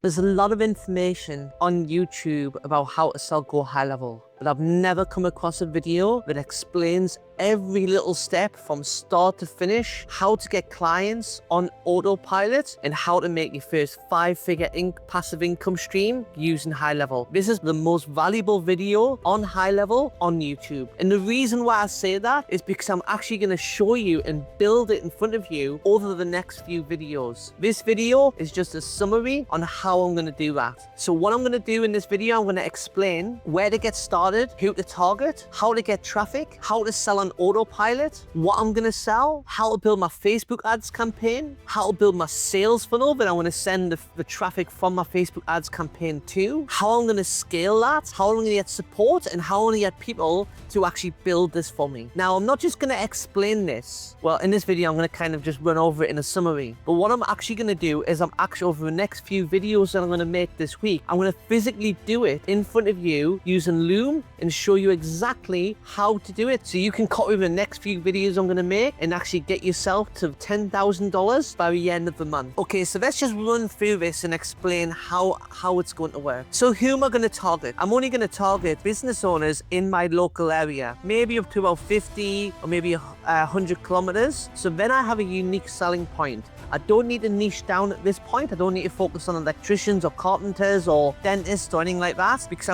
There's a lot of information on YouTube about how to sell GoHighLevel, but I've never come across a video that explains every little step from start to finish, how to get clients on autopilot, and how to make your first 5-figure passive income stream using HighLevel. This is the most valuable video on HighLevel on YouTube. And the reason why I say that is because I'm actually going to show you and build it in front of you over the next few videos. This video is just a summary on how I'm going to do that. So what I'm going to do in this video, I'm going to explain where to get started, who to target, how to get traffic, how to sell on autopilot, what I'm going to sell, how to build my Facebook ads campaign, how to build my sales funnel that I want to send the traffic from my Facebook ads campaign to, how I'm going to scale that, how I'm going to get support, and how I'm going to get people to actually build this for me. Now, I'm not just going to explain this. Well, in this video, I'm going to kind of just run over it in a summary. But what I'm actually going to do is I'm actually over the next few videos that I'm going to make this week, I'm going to physically do it in front of you using Loom and show you exactly how to do it. So you can copy the next few videos I'm going to make and actually get yourself to $10,000 by the end of the month. Okay, so let's just run through this and explain how it's going to work. So who am I going to target? I'm only going to target business owners in my local area, maybe up to about 50 or maybe 100 kilometers. So then I have a unique selling point. I don't need to niche down at this point. I don't need to focus on electricians or carpenters or dentists or anything like that, because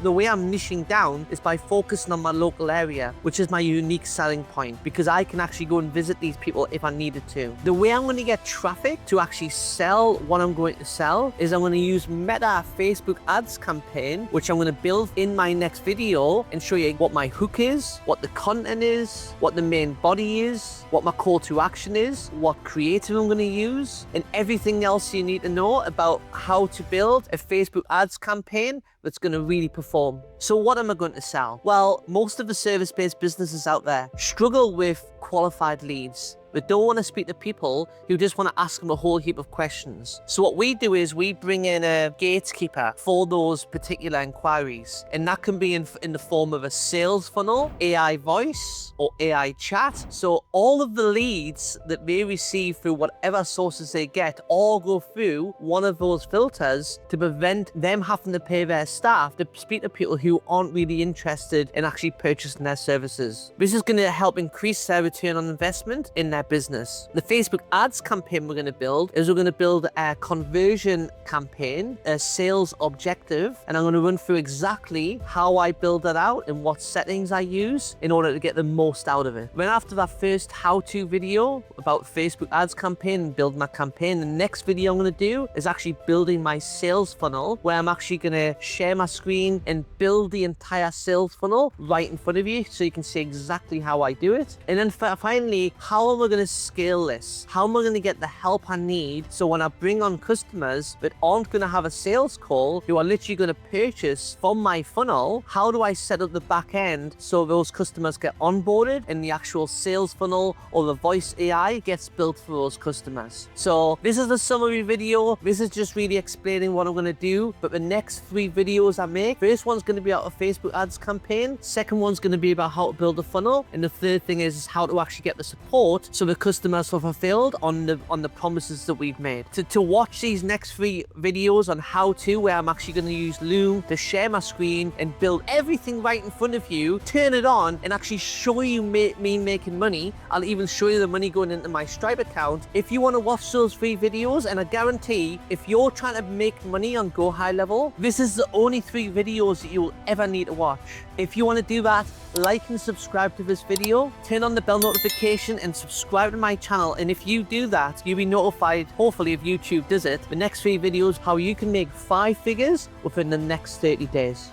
the way I'm niching down is by focusing on my local area, which is my unique selling point, because I can actually go and visit these people if I needed to. The way I'm going to get traffic to actually sell what I'm going to sell is I'm going to use Meta Facebook ads campaign, which I'm going to build in my next video and show you what my hook is, what the content is, what the main body is, what my call to action is, what creative I'm going to use, and everything else you need to know about how to build a Facebook ads campaign that's going to really perform. So what am I going to sell? Well, most of the service-based businesses out there struggle with qualified leads. They don't want to speak to people who just want to ask them a whole heap of questions. So what we do is we bring in a gatekeeper for those particular inquiries. And that can be in the form of a sales funnel, AI voice, or AI chat. So all of the leads that they receive through whatever sources they get all go through one of those filters to prevent them having to pay their staff to speak to people who aren't really interested in actually purchasing their services. This is going to help increase their return on investment in their business. The Facebook ads campaign we're going to build is we're going to build a conversion campaign, a sales objective, and I'm going to run through exactly how I build that out and what settings I use in order to get the most out of it. Then after that first how-to video about Facebook ads campaign and build my campaign, the next video I'm going to do is actually building my sales funnel, where I'm actually going to share my screen and build the entire sales funnel right in front of you so you can see exactly how I do it. And then finally, how am I going to scale this? How am I going to get the help I need so when I bring on customers that aren't going to have a sales call, who are literally going to purchase from my funnel, how do I set up the back end so those customers get onboarded and the actual sales funnel or the voice AI gets built for those customers? So this is a summary video. This is just really explaining what I'm going to do. But the next 3 videos I make, first one's going to be about a Facebook ads campaign, second one's going to be about how to build a funnel, and the third thing is how to actually get the support so the customers are fulfilled on the promises that we've made. To watch these next 3 videos on how to, where I'm actually going to use Loom to share my screen and build everything right in front of you, turn it on and actually show you me making money. I'll even show you the money going into my Stripe account. If you want to watch those 3 videos, and I guarantee if you're trying to make money on GoHighLevel, this is the only 3 videos that you'll ever need to watch. If you want to do that, like and subscribe to this video, turn on the bell notification and subscribe to my channel. And if you do that, you'll be notified, hopefully if YouTube does it, the next 3 videos, how you can make 5 figures within the next 30 days.